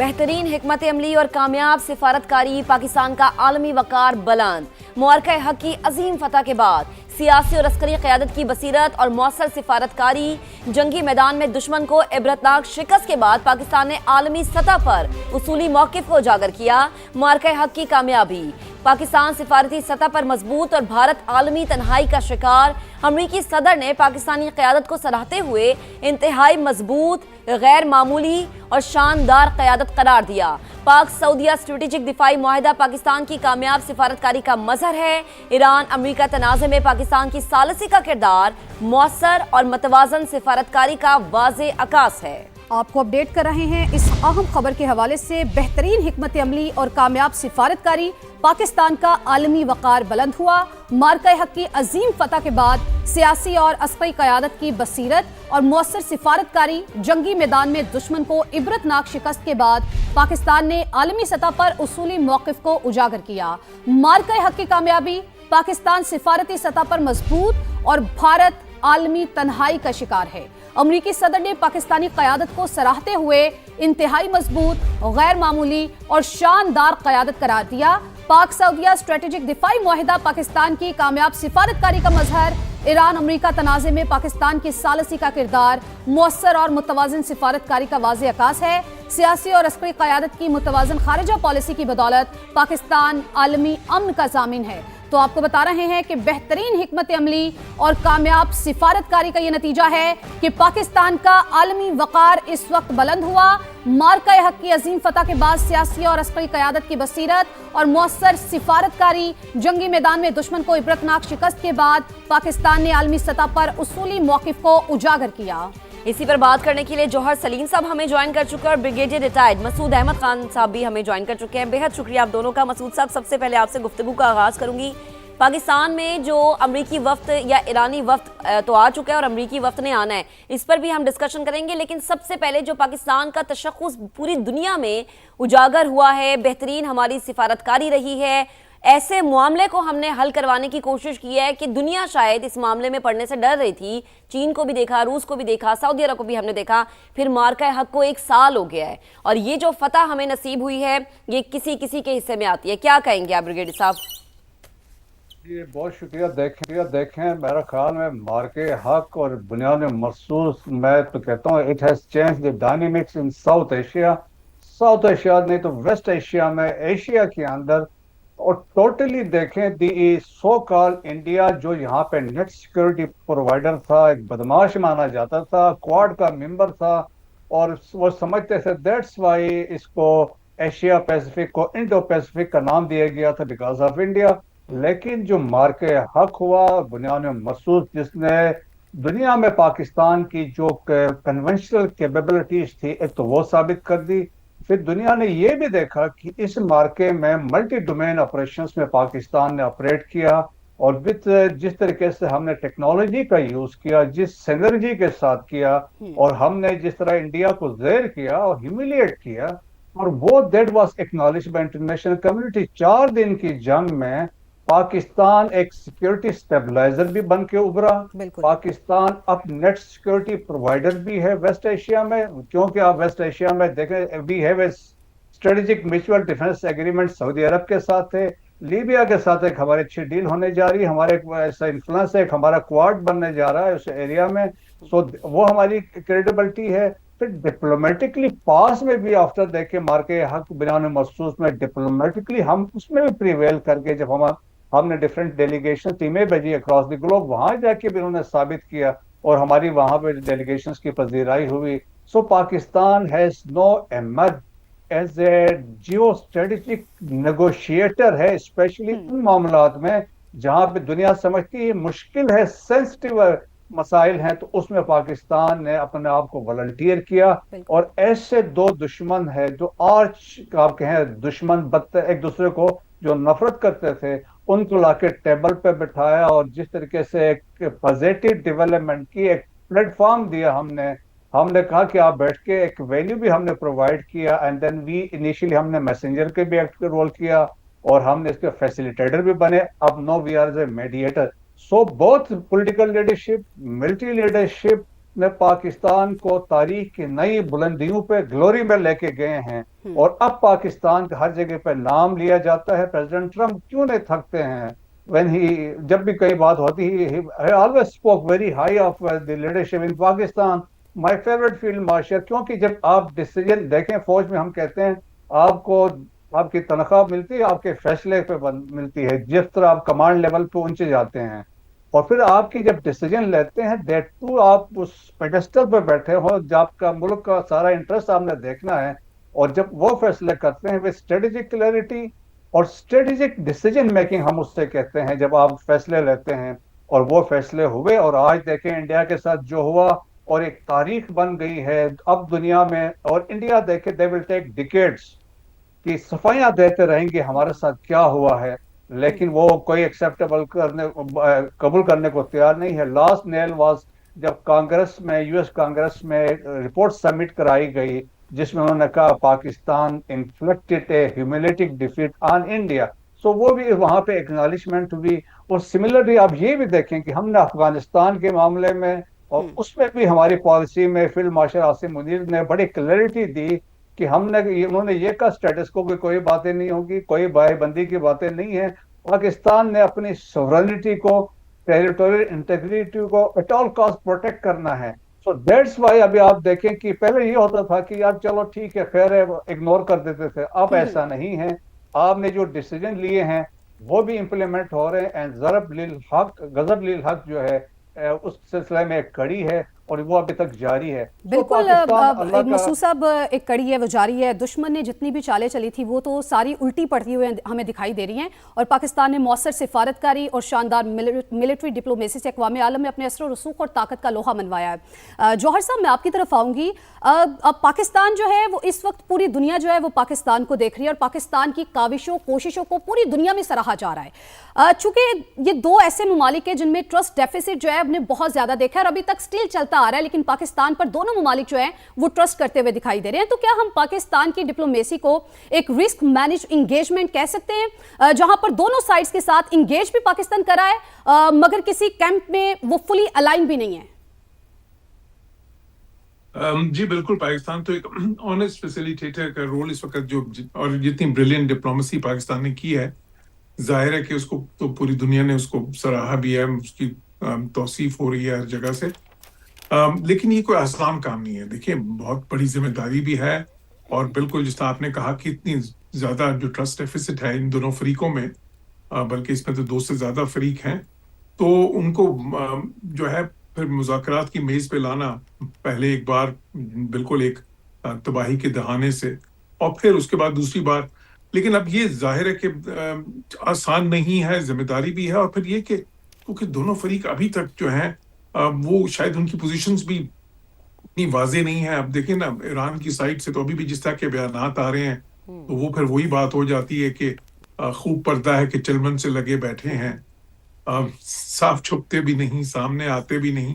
बेहतरीन हिकमत अमली और कामयाब सिफारतकारी पाकिस्तान का आलमी वकार बुलंद। मुआरका हक की अजीम फतह के बाद सियासी और अस्करी क़यादत की बसीरत और मौसर सिफारतकारी जंगी मैदान में दुश्मन को इबरतनाक शिकस्त के बाद पाकिस्तान ने आलमी सतह पर उसूली मौक़िफ़ को उजागर किया। मुआरका हक की कामयाबी, पाकिस्तान सिफारती सतह पर मजबूत और भारत आलमी तन्हाई का शिकार। अमरीकी सदर ने पाकिस्तानी क़यादत को सराहते हुए इंतहाई मजबूत, गैर मामूली और शानदार क़यादत करार दिया। पाक सऊदीया स्ट्रेटेजिक दिफाई मुआहिदा पाकिस्तान की कामयाब सिफारतकारी का मजहर है। ईरान अमरीका तनाज़े में पाकिस्तान की सालसी का किरदार मौसर और मतवाज़न सिफारतकारी का वाज़े अकास है। आपको अपडेट कर रहे हैं इस अहम खबर के हवाले से। बेहतरीन हिकमत अमली और कामयाब सिफारतकारी, पाकिस्तान का आलमी वकार बुलंद हुआ। मार्का हक की अजीम फतह के बाद सियासी और अस्करी क़यादत की बसीरत और मौसर सिफारतकारी जंगी मैदान में दुश्मन को इबरतनाक शिकस्त के बाद पाकिस्तान ने आलमी सतह पर उसूली मौक़िफ़ को उजागर किया। मार्का हक की कामयाबी, पाकिस्तान सिफारती सतह पर मजबूत और भारत आलमी तन्हाई का शिकार है। अमरीकी सदर ने पाकिस्तानी क़यादत को सराहते हुए इंतहाई मजबूत, गैर मामूली और शानदार क़यादत करार दिया। पाक सऊदीया स्ट्रेटेजिक दिफाई मुआहिदा पाकिस्तान की कामयाब सिफारतकारी का मजहर, ईरान अमरीका तनाज़े में पाकिस्तान की सालसी का किरदार मौसर और मुतवाज़िन सिफारतकारी का वाज़े अकास है। सियासी और अस्करी क़यादत की मुतवाज़िन खारिजा पॉलिसी की बदौलत पाकिस्तान आलमी अमन का ज़ामिन है। तो आपको बता रहे हैं कि बेहतरीन हिकमत अमली और कामयाब सिफारतकारी का ये नतीजा है कि पाकिस्तान का आलमी वकार इस वक्त बुलंद हुआ। मार्का हक की अजीम फतह के बाद सियासी और अस्करी क़यादत की बसीरत और मौसर सिफारतकारी जंगी मैदान में दुश्मन को इबरतनाक शिकस्त के बाद पाकिस्तान ने आलमी सतह पर उसूली मौक़िफ़ को उजागर किया। इसी पर बात करने के लिए जौहर सलीम साहब हमें ज्वाइन कर चुके हैं और ब्रिगेडियर रिटायर्ड मसूद अहमद खान साहब भी हमें ज्वाइन कर चुके हैं। बेहद शुक्रिया आप दोनों का। मसूद साहब, सबसे पहले आपसे गुफ्तगू का आगाज़ करूंगी। पाकिस्तान में जो अमरीकी वफ्द या ईरानी वफ्द तो आ चुका है और अमरीकी वफ्द ने आना है, इस पर भी हम डिस्कशन करेंगे, लेकिन सबसे पहले जो पाकिस्तान का तशख़्ख़ुस पूरी दुनिया में उजागर हुआ है, बेहतरीन हमारी सिफारतकारी रही है, ऐसे मामले को हमने हल करवाने की कोशिश की है कि दुनिया शायद इस मामले में पड़ने से डर रही थी। चीन को भी देखा, रूस को भी देखा, सऊदी अरब को भी हमने देखा, फिर मार्का हक को 1 साल हो गया है और ये जो फतह हमें नसीब हुई है ये किसी किसी के हिस्से में आती है। क्या कहेंगे आप ब्रिगेडियर साहब? ये बहुत शुक्रिया। देखें मेरा ख्याल में मार्के हक और बुनियाद में मखसूस, मैं तो कहता हूँ it has change the dynamics in south Asia नहीं तो वेस्ट एशिया में, एशिया के अंदर। और टोटली देखें दी सो कॉल इंडिया जो यहाँ पे नेट सिक्योरिटी प्रोवाइडर था, एक बदमाश माना जाता था, क्वाड का मेंबर था और वो समझते थे दैट्स वाई इसको एशिया पैसिफिक को इंडो पैसिफिक का नाम दिया गया था बिकॉज ऑफ इंडिया। लेकिन जो मार्के हक हुआ बुनियाद में मखसूस, जिसने दुनिया में पाकिस्तान की जो कन्वेंशनल कैपेबिलिटीज थी एक तो वो साबित कर दी, फिर दुनिया ने ये भी देखा कि इस मार्के में मल्टी डोमेन ऑपरेशंस में पाकिस्तान ने ऑपरेट किया और विद जिस तरीके से हमने टेक्नोलॉजी का यूज किया, जिस सिनर्जी के साथ किया और हमने जिस तरह इंडिया को ज़ेर किया और ह्यूमिलिएट किया, और वो that was acknowledged bye international community. 4 दिन की जंग में पाकिस्तान एक सिक्योरिटी स्टेबलाइजर भी बन के उभरा। पाकिस्तान अब नेट सिक्योरिटी प्रोवाइडर भी है वेस्ट एशिया में, क्योंकि आप वेस्ट एशिया में देखें we have a strategic mutual defence agreement Saudi Arabia के साथ है, लीबिया के साथ एक हमारी अच्छी डील होने जा रही है, हमारे ऐसा इन्फ्लुएंस है, एक हमारा क्वाड बनने जा रहा है उस एरिया में। सो वो हमारी क्रेडिबिलिटी है। फिर डिप्लोमेटिकली पास में भी आफ्टर देखे मार्के हक बिना मखसूस में डिप्लोमेटिकली हम उसमें भी प्रिवेल करके जब हमने डिफरेंट डेलीगेशन टीमें भेजी अक्रॉस द ग्लोब, वहां जाके भी उन्होंने साबित किया और हमारी वहां पे डेलीगेशंस की पजीराई हुई। So Pakistan has no emerge as a geo strategic negotiator है, स्पेशली उन मामलात में जहां पे दुनिया समझती है मुश्किल है, सेंसिटिव मसाइल हैं, तो उसमें पाकिस्तान ने अपने आप को वॉलंटियर किया। और ऐसे 2 दुश्मन है जो आर्च आप कहें दुश्मन एक दूसरे को जो नफरत करते थे, उनको लाके टेबल पे बिठाया और जिस तरीके से एक पॉजिटिव डेवलपमेंट की एक प्लेटफॉर्म दिया हमने कहा कि आप बैठ के एक वैल्यू भी हमने प्रोवाइड किया। एंड देन वी इनिशियली हमने मैसेंजर के भी एक्टिव रोल किया और हमने इसके फैसिलिटेटर भी बने। अब now we are as a mediator. So both political leadership, military leadership میں پاکستان کو تاریخ کی نئی بلندیوں پہ گلوری میں لے کے گئے ہیں، اور اب پاکستان کا ہر جگہ پہ نام لیا جاتا ہے. پریزیڈنٹ ٹرمپ کیوں نہیں تھکتے ہیں؟ جب بھی کئی بات ہوتی ہے always spoke very high of the leadership in Pakistan. My favorite field marshal، کیونکہ جب آپ ڈیسیجن دیکھیں فوج میں، ہم کہتے ہیں آپ کو آپ کی تنخواہ ملتی ہے آپ کے فیصلے پہ ملتی ہے، جس طرح آپ کمانڈ لیول پہ اونچے جاتے ہیں، اور پھر آپ کی جب ڈیسیجن لیتے ہیں دیٹ ٹو آپ اس پیڈسٹل پہ بیٹھے ہو، جب آپ کا ملک کا سارا انٹرسٹ آپ نے دیکھنا ہے، اور جب وہ فیصلے کرتے ہیں with strategic clarity اور اسٹریٹجک ڈیسیجن میکنگ ہم اس سے کہتے ہیں، جب آپ فیصلے لیتے ہیں، اور وہ فیصلے ہوئے، اور آج دیکھیں انڈیا کے ساتھ جو ہوا، اور ایک تاریخ بن گئی ہے اب دنیا میں. اور انڈیا دیکھے they will take decades کی صفائیاں دیتے رہیں گے ہمارے ساتھ کیا ہوا ہے، لیکن وہ کوئی ایکسیپٹیبل قبول کرنے کو تیار نہیں ہے. لاسٹ نیل واز جب کانگریس میں یو ایس کانگریس میں رپورٹ سبمٹ کرائی گئی، جس میں انہوں نے کہا پاکستان انفلکٹڈ اے ہیوملیٹک ڈیفیٹ آن انڈیا، سو وہ بھی وہاں پہ ایکنالجمنٹ ہوئی. اور سملرلی آپ یہ بھی دیکھیں کہ ہم نے افغانستان کے معاملے میں، اور اس میں بھی ہماری پالیسی میں فیلڈ مارشل عاصم منیر نے بڑی کلیئرٹی دی کہ انہوں نے یہ کہا اسٹیٹس کو کوئی باتیں نہیں ہوگی، کوئی بائے بندی کی باتیں نہیں ہیں. پاکستان نے اپنی سورنٹی کو، ٹیریٹوریل انٹیگریٹی کو ایٹ آل کاسٹ پروٹیکٹ کرنا ہے. سو دیٹس وائی ابھی آپ دیکھیں کہ پہلے یہ ہوتا تھا کہ یار چلو ٹھیک ہے خیر ہے، اگنور کر دیتے تھے، اب ایسا نہیں ہے. آپ نے جو ڈیسیجن لیے ہیں وہ بھی امپلیمنٹ ہو رہے ہیں، اینڈ غضب للحق جو ہے اس سلسلے میں ایک کڑی ہے، اور وہ ابھی تک جاری ہے. بالکل مسعود صاحب، ایک کڑی ہے وہ جاری ہے. دشمن نے جتنی بھی چالیں چلی تھی وہ تو ساری الٹی پڑتی ہوئے ہمیں دکھائی دے رہی ہیں، اور پاکستان نے مؤثر سفارتکاری اور شاندار ملٹری ڈپلومیسی سے اقوام عالم میں اپنے اثر و رسوخ اور طاقت کا لوہا منوایا ہے. جوہر صاحب، میں آپ کی طرف آؤں گی. اب پاکستان جو ہے وہ اس وقت پوری دنیا جو ہے وہ پاکستان کو دیکھ رہی ہے، اور پاکستان کی کاوشوں کوششوں کو پوری دنیا میں سراہا جا رہا ہے. چونکہ یہ دو ایسے ممالک ہیں جن میں ٹرسٹ ڈیفیسٹ جو ہے ہم نے بہت زیادہ دیکھا ہے، اور ابھی تک سٹل چلتا آ رہا ہے، لیکن پاکستان پر دونوں ممالک جو ہیں وہ ٹرسٹ کرتے ہوئے دکھائی دے رہے ہیں. تو کیا ہم پاکستان کی ڈپلومیسی کو ایک رسک مینج انگیجمنٹ کہہ سکتے ہیں، جہاں پر دونوں سائڈز کے ساتھ انگیج بھی پاکستان کر رہا ہے مگر کسی کیمپ میں وہ فلی الائن بھی نہیں ہے؟ جی بالکل، پاکستان تو ایک آنیسٹ فیسیلیٹیٹر کا رول اس وقت اور جتنی بریلینٹ ڈپلومیسی پاکستان نے کی ہے، ظاہر ہے کہ اس کو تو پوری دنیا نے اس کو سراہا بھی ہے، اس کی توصیف ہو رہی ہے ہر جگہ سے. لیکن یہ کوئی آسان کام نہیں ہے. دیکھیے بہت بڑی ذمہ داری بھی ہے، اور بالکل جس طرح آپ نے کہا کہ اتنی زیادہ جو ٹرسٹ ڈیفیسٹ ہے ان دونوں فریقوں میں، بلکہ اس میں تو 2 سے زیادہ فریق ہیں، تو ان کو جو ہے پھر مذاکرات کی میز پہ لانا، پہلے ایک بار بالکل ایک تباہی کے دہانے سے، اور پھر اس کے بعد دوسری بار. لیکن اب یہ ظاہر ہے کہ آسان نہیں ہے، ذمہ داری بھی ہے، اور پھر یہ کہ کیونکہ دونوں فریق ابھی تک جو ہیں وہ شاید ان کی پوزیشنز بھی اتنی واضح نہیں ہیں. اب دیکھیں نا، ایران کی سائڈ سے تو ابھی بھی جس طرح کے بیانات آ رہے ہیں، تو وہ پھر وہی بات ہو جاتی ہے کہ خوب پردہ ہے کہ چلمن سے لگے بیٹھے ہیں، صاف چھپتے بھی نہیں، سامنے آتے بھی نہیں.